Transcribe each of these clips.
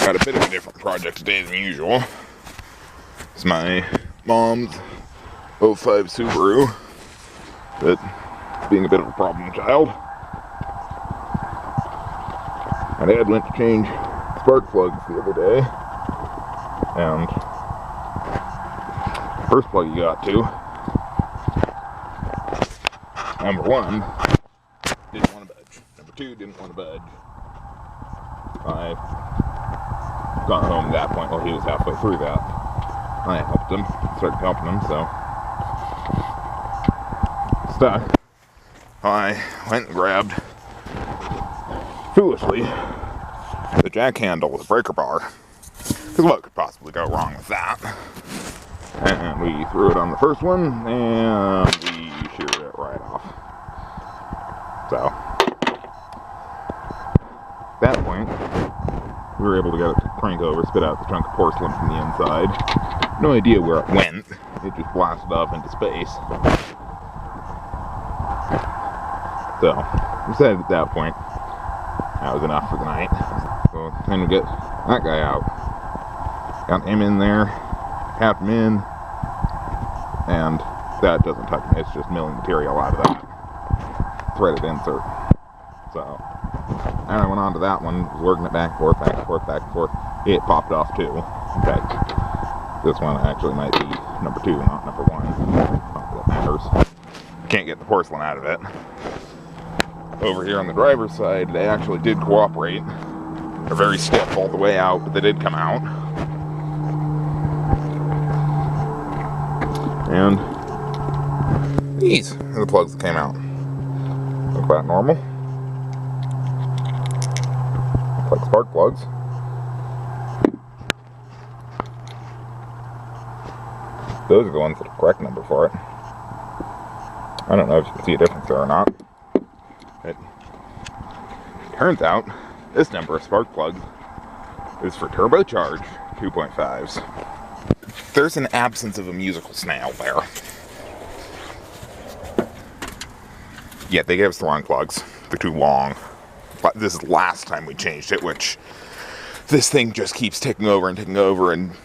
Got a bit of a different project today than usual. It's my mom's '05 Subaru, but being a bit of a problem child. My dad went to change spark plugs the other day, and first plug he got to, number one, didn't want to budge. Number two, didn't want to budge. I got home at that point while he was halfway through that. I helped him, started helping him, so stuck. I went and grabbed, foolishly, the jack handle with the breaker bar. Because what could possibly go wrong with that? And we threw it on the first one, and we sheared it right off. So, at that point, we were able to get it to crank over, spit out the chunk of porcelain from the inside. No idea where it went. It just blasted off into space. So, we decided at that point, that was enough for the night. So, then we get that guy out. Got him in there, tapped him in, and that doesn't touch me. It's just milling material out of that threaded insert. So, and I went on to that one, was working it back and forth, back and forth, back and forth. It popped off too. In fact, this one actually might be number two, not number one. Not that it matters. Can't get the porcelain out of it. Over here on the driver's side, they actually did cooperate. They're very stiff all the way out, but they did come out. And these are the plugs that came out. Look about normal. Like spark plugs. Those are the ones that are the correct number for it. I don't know if you can see a difference there or not. It turns out this number of spark plugs is for turbocharged 2.5s. There's an absence of a musical snail there. Yeah, they gave us the wrong plugs. They're too long. But this is the last time we changed it, which this thing just keeps ticking over and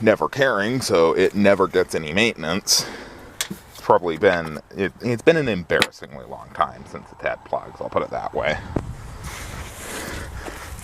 never caring, so it never gets any maintenance. It's probably been, it's been an embarrassingly long time since it's had plugs, I'll put it that way.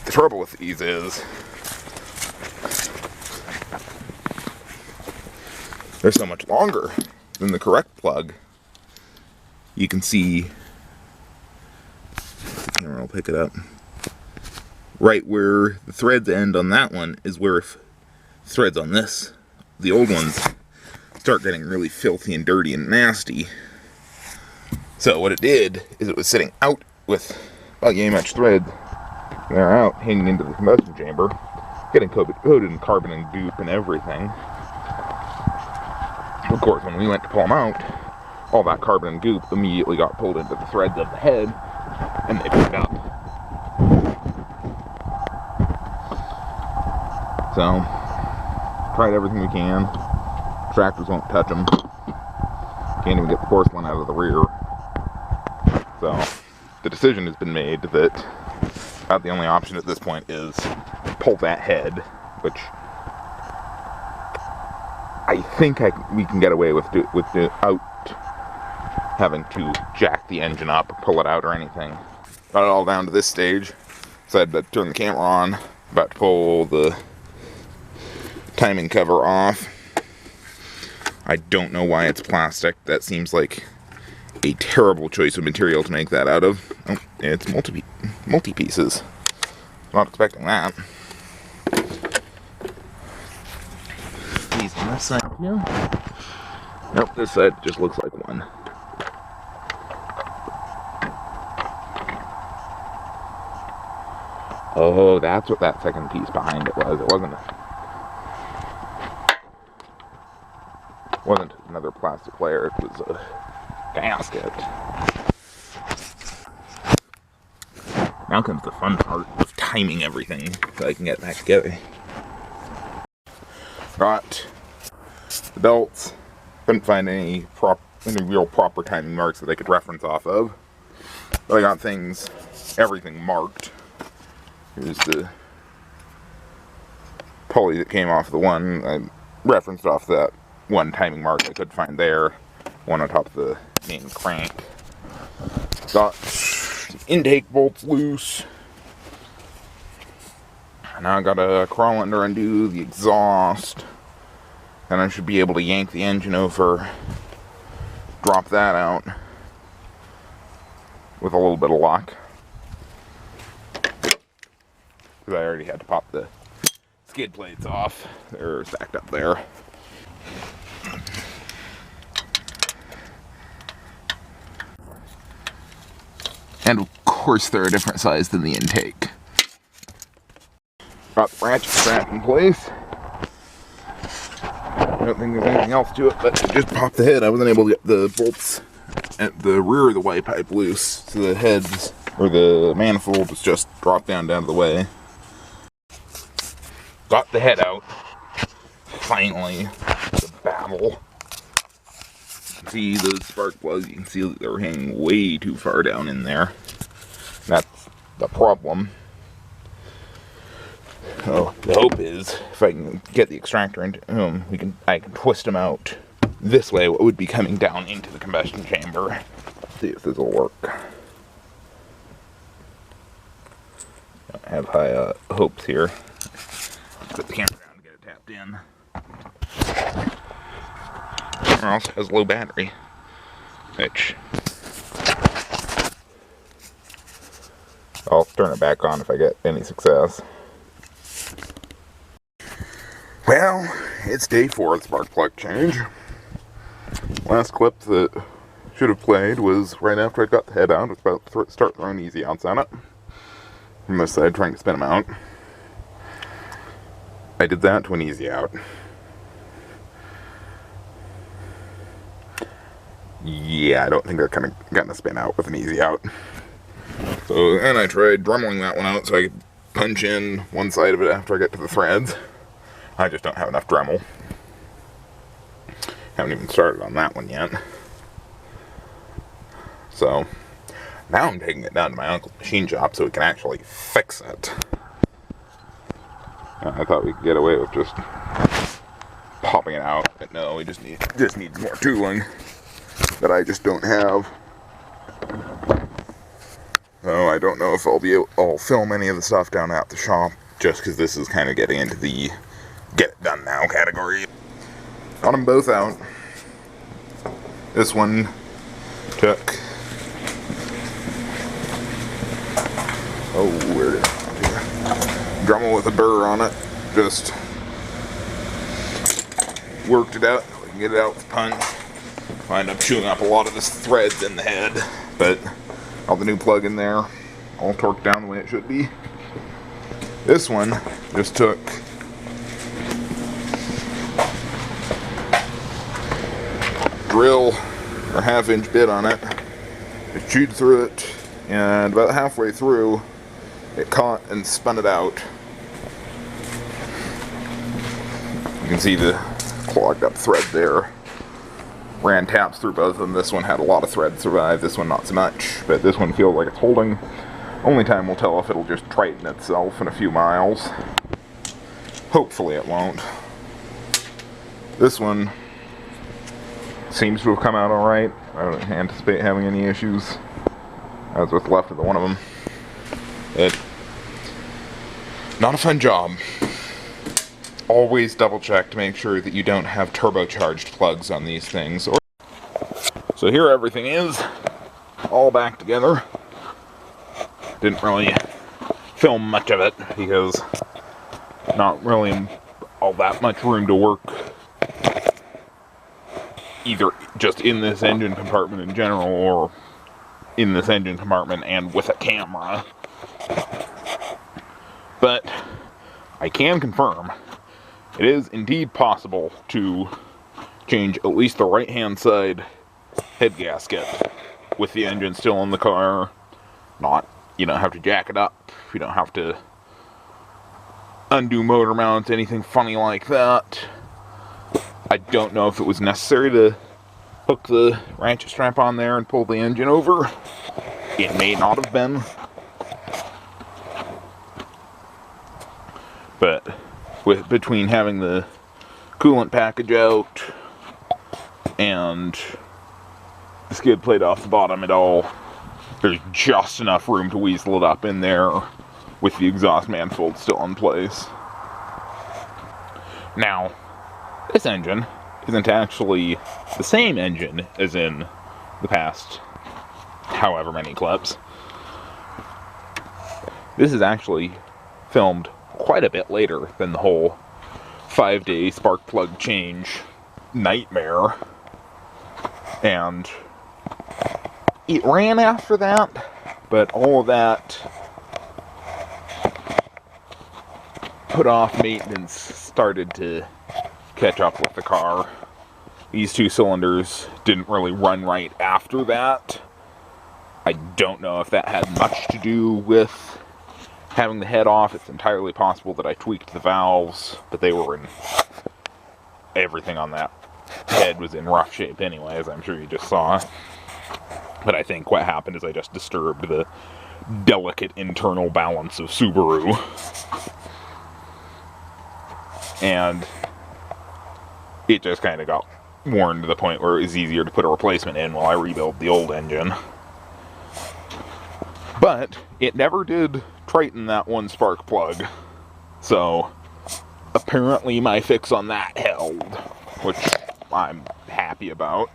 The trouble with these is, they're so much longer than the correct plug. You can see, the camera will pick it up. Right where the threads end on that one is where threads on this, the old ones, start getting really filthy and dirty and nasty. So what it did is it was sitting out with about yay much thread. They're out hanging into the combustion chamber, getting coated in carbon and goop and everything. Of course, when we went to pull them out, all that carbon and goop immediately got pulled into the threads of the head, and they picked up. So, tried everything we can. Tractors won't touch them. Can't even get the porcelain out of the rear. So, the decision has been made that about the only option at this point is pull that head, which I think we can get away with without having to jack the engine up or pull it out or anything. Got it all down to this stage. Decided to turn the camera on. About to pull the timing cover off. I don't know why it's plastic. That seems like a terrible choice of material to make that out of. Oh, it's multi-pieces. Not expecting that. These on this side too? Nope, this side just looks like one. Oh, that's what that second piece behind it was. It wasn't another plastic layer, it was a gasket. Now comes the fun part of timing everything so I can get it back together. Got the belts. Couldn't find any real proper timing marks that I could reference off of. But I got everything marked. Here's the pulley that came off the one I referenced off that one timing mark I could find there. One on top of the main crank. Got the intake bolts loose. Now I gotta crawl under and undo the exhaust. And I should be able to yank the engine over, drop that out with a little bit of luck. Because I already had to pop the skid plates off. They're stacked up there. And of course they're a different size than the intake. Got the ratchet strap in place. I don't think there's anything else to it, but to just pop the head, I wasn't able to get the bolts at the rear of the Y pipe loose, so the heads, or the manifold, was just dropped down to the way. Got the head out. Finally, the battle. You can see those spark plugs, you can see that they're hanging way too far down in there. That's the problem. So the hope is, if I can get the extractor into them, I can twist them out this way. What would be coming down into the combustion chamber. See if this will work. I have high hopes here. Put the camera down to get it tapped in. It also has low battery, which I'll turn it back on if I get any success. Well, it's day 4 of the spark plug change. Last clip that should have played was right after I got the head out. I was about to start throwing easy outs on it. From this side, trying to spin them out. I did that to an easy out. Yeah, I don't think they're kind of getting a spin out with an easy out. So then I tried dremeling that one out so I could punch in one side of it after I get to the threads. I just don't have enough Dremel. Haven't even started on that one yet. So now I'm taking it down to my uncle's machine shop so we can actually fix it. I thought we could get away with just popping it out, but no, we just needs more tooling that I just don't have. So I don't know if I'll film any of the stuff down at the shop, just because this is kind of getting into the get it done now category. Got them both out. This one took, where did it go? Dremel with a burr on it. Just worked it out. We can get it out with a punch. Wind up chewing up a lot of the threads in the head, but all the new plug in there, all torqued down the way it should be. This one just took drill or 1/2-inch bit on it. It chewed through it, and about halfway through, it caught and spun it out. You can see the clogged up thread there. Ran taps through both of them. This one had a lot of thread survive, this one not so much, but this one feels like it's holding. Only time will tell if it'll just tighten itself in a few miles. Hopefully it won't. This one seems to have come out alright. I don't anticipate having any issues. That's what's left of the one of them. Not a fun job. Always double check to make sure that you don't have turbocharged plugs on these things. So here everything is, all back together. Didn't really film much of it because not really all that much room to work, either just in this engine compartment in general or in this engine compartment and with a camera. But I can confirm it is indeed possible to change at least the right-hand side head gasket with the engine still in the car. You don't have to jack it up. You don't have to undo motor mounts, anything funny like that. I don't know if it was necessary to hook the ratchet strap on there and pull the engine over. It may not have been. But between having the coolant package out and the skid plate off the bottom at all, there's just enough room to weasel it up in there with the exhaust manifold still in place. Now, this engine isn't actually the same engine as in the past however many clips. This is actually filmed quite a bit later than the whole 5-day spark plug change nightmare. And it ran after that, but all of that put off maintenance started to catch up with the car. These two cylinders didn't really run right after that. I don't know if that had much to do with having the head off. It's entirely possible that I tweaked the valves, but they were in... everything on that head was in rough shape anyway, as I'm sure you just saw. But I think what happened is I just disturbed the delicate internal balance of Subaru. And it just kind of got worn to the point where it was easier to put a replacement in while I rebuilt the old engine. But it never did tighten that one spark plug. So apparently my fix on that held, which I'm happy about.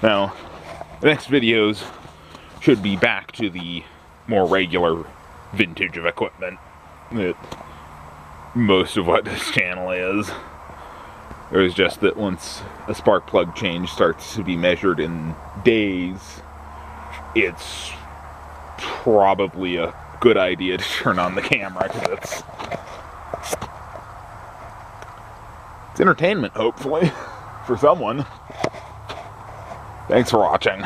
Now, the next videos should be back to the more regular vintage of equipment that most of what this channel is. It was just that once a spark plug change starts to be measured in days, it's probably a good idea to turn on the camera, because it's entertainment, hopefully, for someone. Thanks for watching.